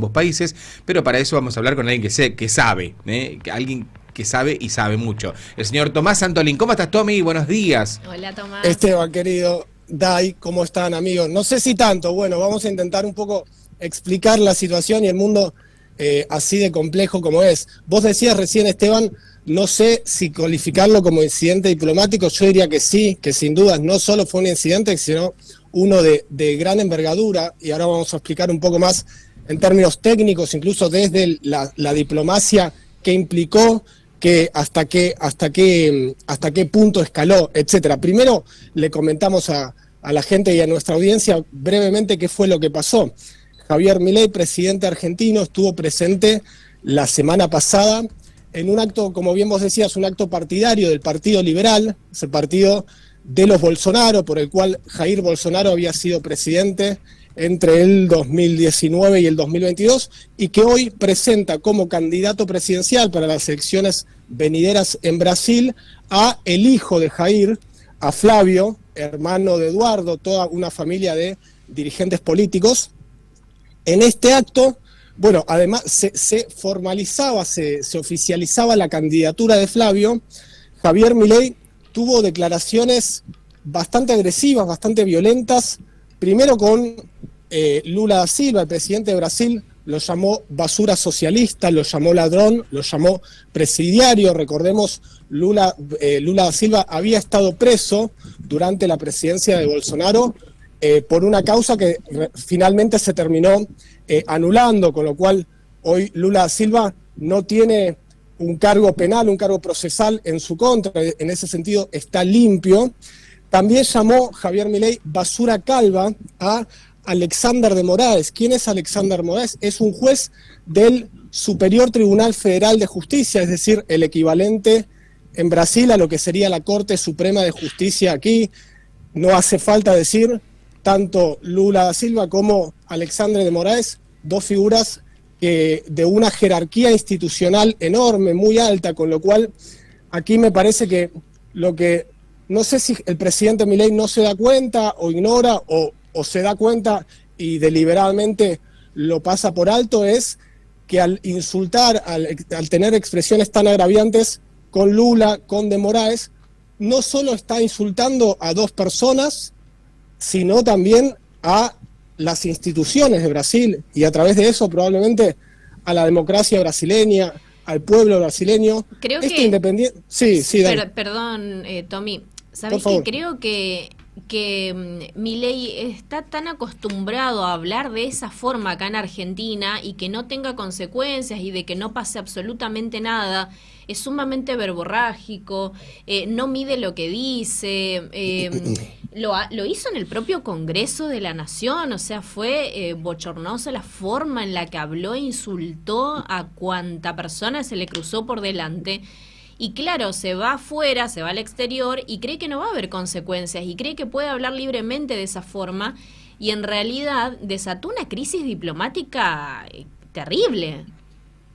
ambos países, pero para eso vamos a hablar con alguien que sabe, alguien que sabe y sabe mucho. El señor Tomás Santolín. ¿Cómo estás, Tommy? Buenos días. Hola, Tomás. Esteban, querido, Dai, ¿cómo están, amigos? No sé si tanto, bueno, vamos a intentar un poco explicar la situación y el mundo así de complejo como es. Vos decías recién, Esteban, no sé si calificarlo como incidente diplomático, yo diría que sí, que sin dudas no solo fue un incidente, sino uno de gran envergadura, y ahora vamos a explicar un poco más en términos técnicos, incluso desde la diplomacia que implicó, que hasta qué punto escaló, etcétera. Primero le comentamos a la gente y a nuestra audiencia brevemente qué fue lo que pasó. Javier Milei, presidente argentino, estuvo presente la semana pasada en un acto, como bien vos decías, un acto partidario del Partido Liberal, ese partido de los Bolsonaro, por el cual Jair Bolsonaro había sido presidente entre el 2019 y el 2022, y que hoy presenta como candidato presidencial para las elecciones venideras en Brasil a el hijo de Jair, a Flavio, hermano de Eduardo, toda una familia de dirigentes políticos. En este acto, bueno, además se formalizaba, se oficializaba la candidatura de Flavio. Javier Milei tuvo declaraciones bastante agresivas, bastante violentas, primero con Lula da Silva, el presidente de Brasil, lo llamó basura socialista, lo llamó ladrón, lo llamó presidiario. Recordemos, Lula da Silva había estado preso durante la presidencia de Bolsonaro por una causa que finalmente se terminó anulando, con lo cual hoy Lula da Silva no tiene un cargo penal, un cargo procesal en su contra, en ese sentido está limpio. También llamó Javier Milei basura calva a Alexander de Moraes. ¿Quién es Alexander de Moraes? Es un juez del Superior Tribunal Federal de Justicia, es decir, el equivalente en Brasil a lo que sería la Corte Suprema de Justicia aquí. No hace falta decir, tanto Lula da Silva como Alexander de Moraes, dos figuras de una jerarquía institucional enorme, muy alta, con lo cual aquí me parece que no sé si el presidente Milei no se da cuenta o ignora o se da cuenta y deliberadamente lo pasa por alto, es que al insultar, al tener expresiones tan agraviantes con Lula, con de Moraes, no solo está insultando a dos personas, sino también a las instituciones de Brasil, y a través de eso probablemente a la democracia brasileña, al pueblo brasileño. Creo este que... independiente... Sí, perdón, Tommy. ¿Sabés que creo que Milei está tan acostumbrado a hablar de esa forma acá en Argentina y que no tenga consecuencias y de que no pase absolutamente nada? Es sumamente verborrágico, no mide lo que dice, lo hizo en el propio Congreso de la Nación, o sea, fue bochornosa la forma en la que habló e insultó a cuanta persona se le cruzó por delante. Y claro, se va afuera, se va al exterior y cree que no va a haber consecuencias y cree que puede hablar libremente de esa forma y en realidad desató una crisis diplomática terrible.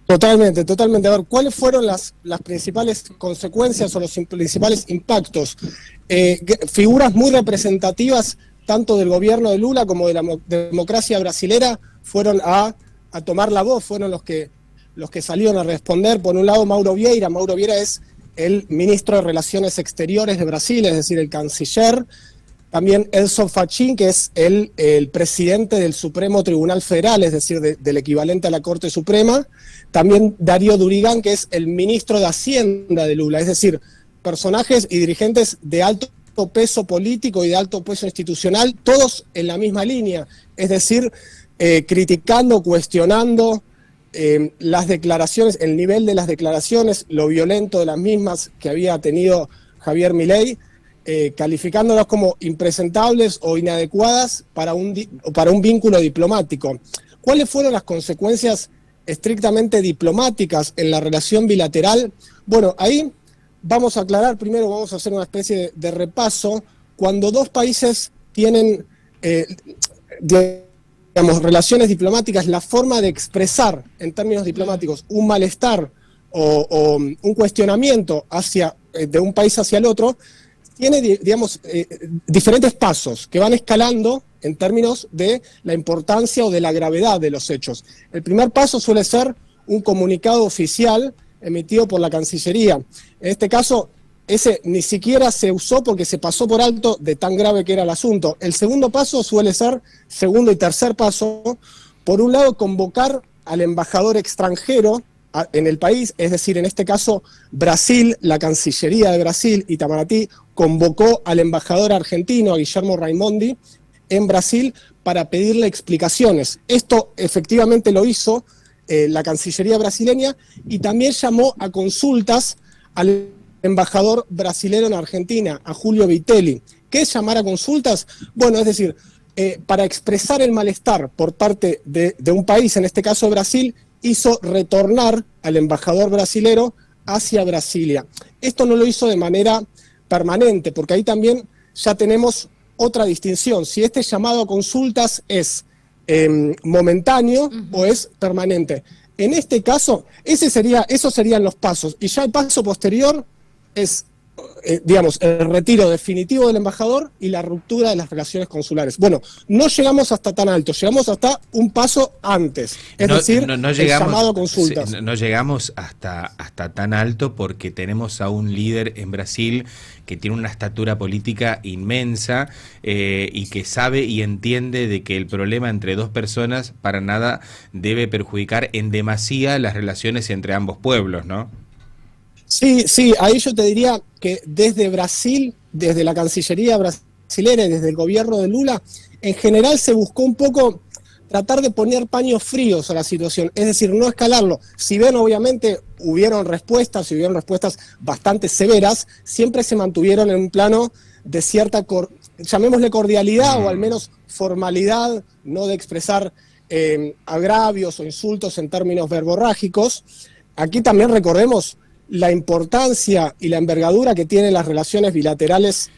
Totalmente. A ver, ¿cuáles fueron las principales consecuencias o los principales impactos? Figuras muy representativas tanto del gobierno de Lula como de la democracia brasilera fueron a tomar la voz, fueron los que salieron a responder. Por un lado, Mauro Vieira es el ministro de Relaciones Exteriores de Brasil, es decir, el canciller. También Edson Fachin, que es el presidente del Supremo Tribunal Federal, es decir, del equivalente a la Corte Suprema. También Darío Durigan, que es el ministro de Hacienda de Lula, es decir, personajes y dirigentes de alto peso político y de alto peso institucional, todos en la misma línea, es decir, criticando, cuestionando las declaraciones, el nivel de las declaraciones, lo violento de las mismas que había tenido Javier Milei, calificándolas como impresentables o inadecuadas para un vínculo diplomático. ¿Cuáles fueron las consecuencias estrictamente diplomáticas en la relación bilateral? Bueno, ahí vamos a aclarar, primero vamos a hacer una especie de repaso. Cuando dos países tienen relaciones diplomáticas, la forma de expresar en términos diplomáticos un malestar o un cuestionamiento de un país hacia el otro, tiene, diferentes pasos que van escalando en términos de la importancia o de la gravedad de los hechos. El primer paso suele ser un comunicado oficial emitido por la Cancillería. En este caso, ese ni siquiera se usó porque se pasó por alto de tan grave que era el asunto. El segundo paso suele ser, segundo y tercer paso, por un lado convocar al embajador extranjero en el país, es decir, en este caso Brasil, la Cancillería de Brasil, Itamaraty, convocó al embajador argentino, a Guillermo Raimondi, en Brasil para pedirle explicaciones. Esto efectivamente lo hizo la Cancillería brasileña y también llamó a consultas al embajador brasilero en Argentina, a Julio Vitelli. ¿Qué es llamar a consultas? Bueno, es decir, para expresar el malestar por parte de un país, en este caso Brasil, hizo retornar al embajador brasilero hacia Brasilia. Esto no lo hizo de manera permanente, porque ahí también ya tenemos otra distinción, si este llamado a consultas es momentáneo o es permanente. En este caso, esos serían los pasos, y ya el paso posterior es, digamos, el retiro definitivo del embajador y la ruptura de las relaciones consulares. Bueno, no llegamos hasta tan alto, llegamos hasta un paso antes, es decir, no llegamos, el llamado a consultas. No llegamos hasta tan alto porque tenemos a un líder en Brasil que tiene una estatura política inmensa y que sabe y entiende de que el problema entre dos personas para nada debe perjudicar en demasía las relaciones entre ambos pueblos, ¿no? Sí, ahí yo te diría que desde Brasil, desde la Cancillería brasilera y desde el gobierno de Lula, en general se buscó un poco tratar de poner paños fríos a la situación, es decir, no escalarlo. Si bien obviamente hubieron respuestas bastante severas, siempre se mantuvieron en un plano de cierta, llamémosle cordialidad o al menos formalidad, no de expresar agravios o insultos en términos verborrágicos. Aquí también recordemos la importancia y la envergadura que tienen las relaciones bilaterales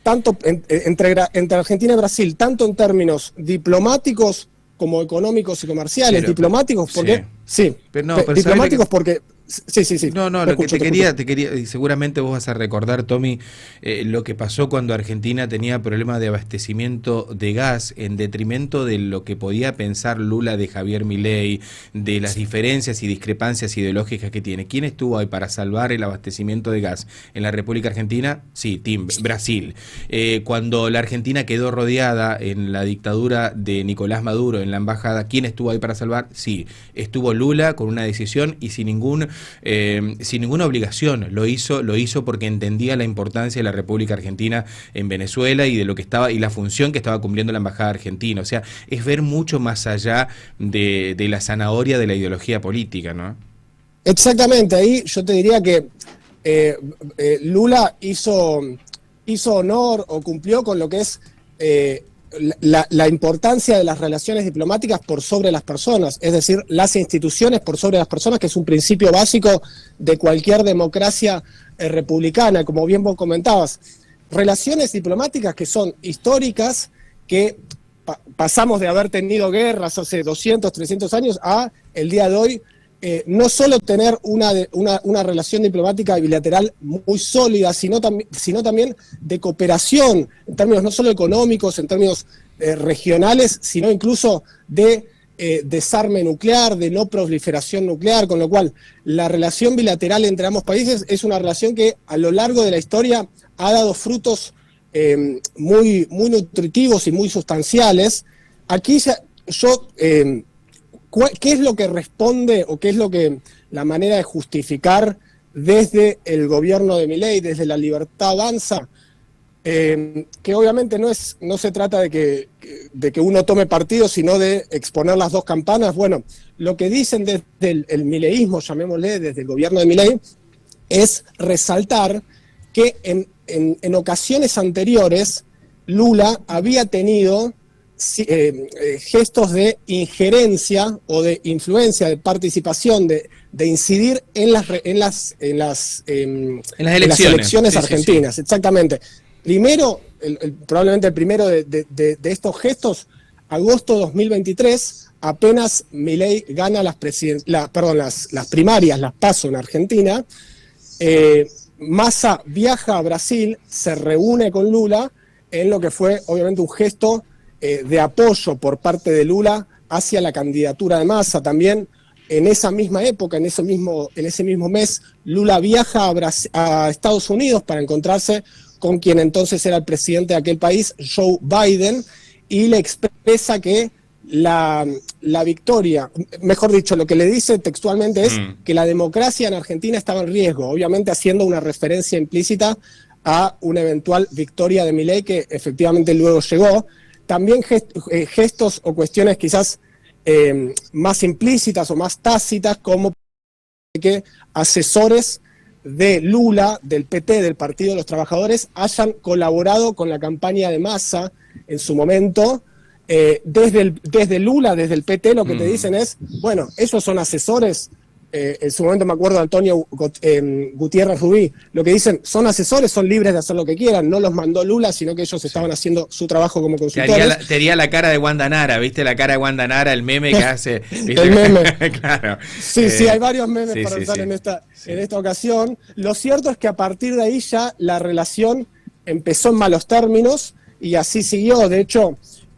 tanto entre Argentina y Brasil, tanto en términos diplomáticos como económicos y comerciales. Pero, diplomáticos porque sí, pero no, pero diplomáticos porque sí. No, lo que te quería, y seguramente vos vas a recordar, Tommy, lo que pasó cuando Argentina tenía problemas de abastecimiento de gas en detrimento de lo que podía pensar Lula de Javier Milei, de las diferencias y discrepancias ideológicas que tiene. ¿Quién estuvo ahí para salvar el abastecimiento de gas en la República Argentina? Sí, Brasil. Cuando la Argentina quedó rodeada en la dictadura de Nicolás Maduro en la embajada, ¿quién estuvo ahí para salvar? Sí, estuvo Lula con una decisión y sin ninguna obligación. Lo hizo porque entendía la importancia de la República Argentina en Venezuela y de lo que estaba y la función que estaba cumpliendo la embajada argentina. O sea, es ver mucho más allá de la zanahoria de la ideología política, ¿no? Exactamente, ahí yo te diría que Lula hizo honor o cumplió con lo que es la importancia de las relaciones diplomáticas por sobre las personas, es decir, las instituciones por sobre las personas, que es un principio básico de cualquier democracia republicana, como bien vos comentabas. Relaciones diplomáticas que son históricas, que pasamos de haber tenido guerras hace 200, 300 años a el día de hoy, no solo tener una relación diplomática bilateral muy sólida, sino también de cooperación, en términos no solo económicos, en términos regionales, sino incluso de desarme nuclear, de no proliferación nuclear, con lo cual la relación bilateral entre ambos países es una relación que a lo largo de la historia ha dado frutos muy nutritivos y muy sustanciales. Aquí ¿qué es lo que responde o qué es la manera de justificar desde el gobierno de Milei, desde La Libertad Avanza? Que obviamente no se trata de que uno tome partido, sino de exponer las dos campanas. Bueno, lo que dicen desde el mileísmo, llamémosle, desde el gobierno de Milei, es resaltar que en ocasiones anteriores Lula había tenido gestos de injerencia o de influencia, de participación, de incidir en las elecciones argentinas. Sí. Exactamente. Primero, probablemente el primero de estos gestos, agosto de 2023, apenas Milei gana las primarias, las PASO en Argentina, Massa viaja a Brasil, se reúne con Lula en lo que fue obviamente un gesto de apoyo por parte de Lula hacia la candidatura de Massa. También en esa misma época, en ese mismo mes, Lula viaja a Estados Unidos para encontrarse con quien entonces era el presidente de aquel país, Joe Biden, y le expresa que la victoria, mejor dicho, lo que le dice textualmente es que la democracia en Argentina estaba en riesgo, obviamente haciendo una referencia implícita a una eventual victoria de Milei que efectivamente luego llegó. También gestos o cuestiones quizás más implícitas o más tácitas, como que asesores de Lula, del PT, del Partido de los Trabajadores, hayan colaborado con la campaña de Massa en su momento. Desde Lula, desde el PT, lo que te dicen es, bueno, ellos son asesores. En su momento me acuerdo de Antonio Gutiérrez Rubí, lo que dicen, son asesores, son libres de hacer lo que quieran, no los mandó Lula, sino que ellos estaban haciendo su trabajo como consultores. Te haría la cara de Wanda Nara, ¿viste? La cara de Wanda Nara, el meme que hace. ¿viste? El meme. Claro. Sí, hay varios memes para usar en esta ocasión. Lo cierto es que a partir de ahí ya la relación empezó en malos términos y así siguió. De hecho,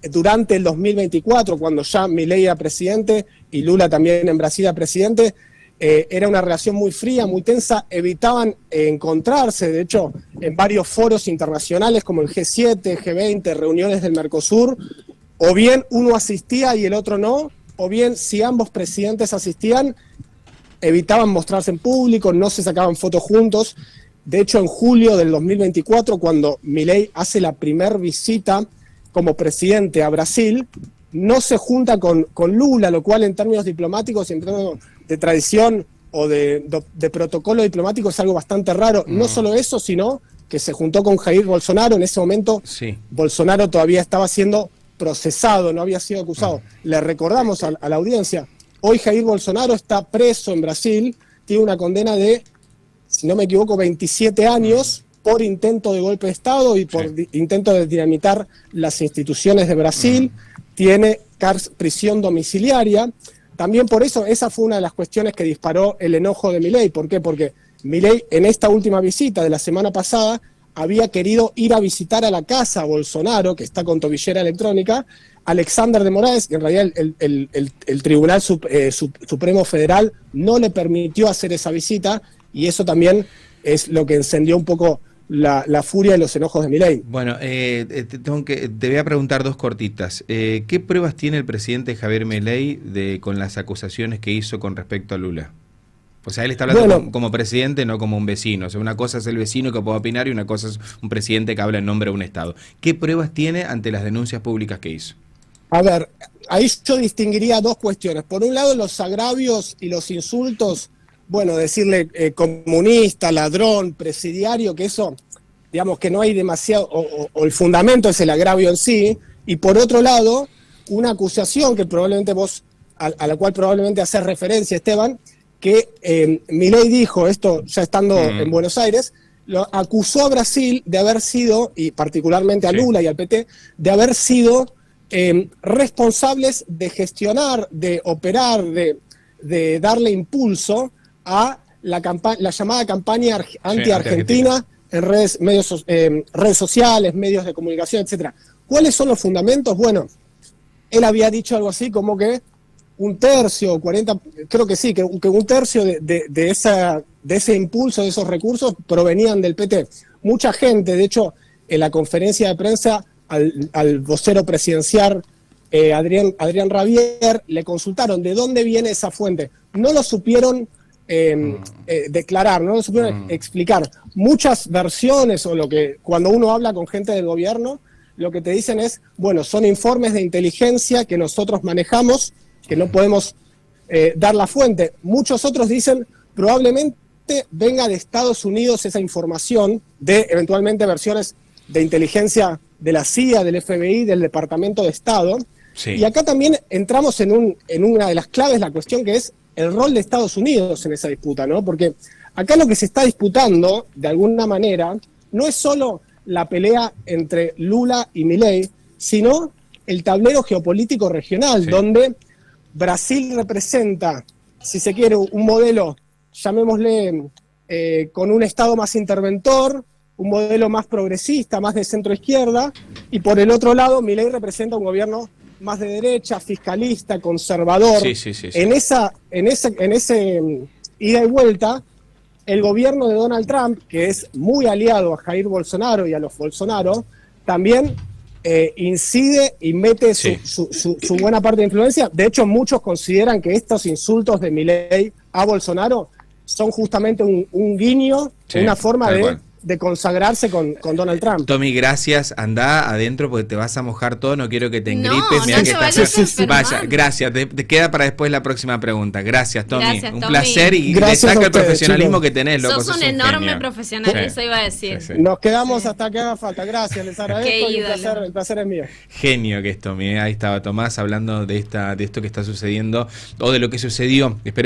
durante el 2024, cuando ya Milei era presidente y Lula también en Brasil era presidente, era una relación muy fría, muy tensa, evitaban encontrarse, de hecho, en varios foros internacionales como el G7, G20, reuniones del Mercosur, o bien uno asistía y el otro no, o bien si ambos presidentes asistían, evitaban mostrarse en público, no se sacaban fotos juntos. De hecho, en julio del 2024, cuando Milei hace la primer visita como presidente a Brasil, no se junta con Lula, lo cual en términos diplomáticos, en términos de tradición o de protocolo diplomático es algo bastante raro. No solo eso, sino que se juntó con Jair Bolsonaro. En ese momento Bolsonaro todavía estaba siendo procesado, no había sido acusado. Le recordamos a la audiencia, hoy Jair Bolsonaro está preso en Brasil, tiene una condena de, si no me equivoco, 27 años por intento de golpe de Estado y por intento de dinamitar las instituciones de Brasil. Tiene prisión domiciliaria. También por eso, esa fue una de las cuestiones que disparó el enojo de Milei. ¿Por qué? Porque Milei en esta última visita de la semana pasada había querido ir a visitar a la casa a Bolsonaro, que está con tobillera electrónica, Alexander de Moraes, que en realidad el Tribunal Supremo Federal no le permitió hacer esa visita, y eso también es lo que encendió un poco la furia y los enojos de Milei. Bueno, te voy a preguntar dos cortitas. ¿Qué pruebas tiene el presidente Javier Milei con las acusaciones que hizo con respecto a Lula? O sea, él está hablando como presidente, no como un vecino. O sea, una cosa es el vecino que puede opinar y una cosa es un presidente que habla en nombre de un Estado. ¿Qué pruebas tiene ante las denuncias públicas que hizo? A ver, ahí yo distinguiría dos cuestiones. Por un lado, los agravios y los insultos. Bueno, decirle comunista, ladrón, presidiario, que eso, digamos que no hay demasiado, o el fundamento es el agravio en sí, y por otro lado, una acusación que probablemente a la cual probablemente haces referencia, Esteban, que Milei dijo, esto ya estando en Buenos Aires, lo acusó a Brasil de haber sido, y particularmente a Lula y al PT, de haber sido responsables de gestionar, de operar, de darle impulso a la llamada campaña anti-argentina en redes sociales, medios de comunicación, etcétera. ¿Cuáles son los fundamentos? Bueno, él había dicho algo así como que un tercio, 40, creo que sí, que un tercio de ese impulso, de esos recursos, provenían del PT. Mucha gente, de hecho, en la conferencia de prensa, al vocero presidencial, Adrián Rabier, le consultaron de dónde viene esa fuente. No lo supieron declarar, no lo supieron explicar. Muchas versiones, o cuando uno habla con gente del gobierno, lo que te dicen es, bueno, son informes de inteligencia que nosotros manejamos, que no podemos dar la fuente. Muchos otros dicen, probablemente venga de Estados Unidos esa información, de eventualmente versiones de inteligencia de la CIA, del FBI, del Departamento de Estado. Y acá también entramos en una de las claves, la cuestión que es el rol de Estados Unidos en esa disputa, ¿no? Porque acá lo que se está disputando, de alguna manera, no es solo la pelea entre Lula y Milei, sino el tablero geopolítico regional, donde Brasil representa, si se quiere, un modelo, llamémosle, con un Estado más interventor, un modelo más progresista, más de centro-izquierda, y por el otro lado, Milei representa un gobierno más de derecha, fiscalista, conservador. Sí. En ese ida y vuelta, el gobierno de Donald Trump, que es muy aliado a Jair Bolsonaro y a los Bolsonaro, también incide y mete su buena parte de influencia. De hecho, muchos consideran que estos insultos de Milei a Bolsonaro son justamente un guiño, una forma de consagrarse con Donald Trump. Tommy, gracias. Andá adentro porque te vas a mojar todo. No quiero que te engripes. Mirá no que te vayas a enfermar. Vaya, gracias. Te queda para después la próxima pregunta. Gracias, Tommy. Gracias, un Tommy. placer y Gracias destaca a el ustedes, profesionalismo chicos. que tenés, loco. Sos un enorme genio. profesional, eso iba a decir. Sí. Nos quedamos hasta que haga falta. Gracias, les agradezco Qué y ídolo. el placer es mío. Genio que es Tommy. Ahí estaba Tomás hablando de esto que está sucediendo o de lo que sucedió. Espero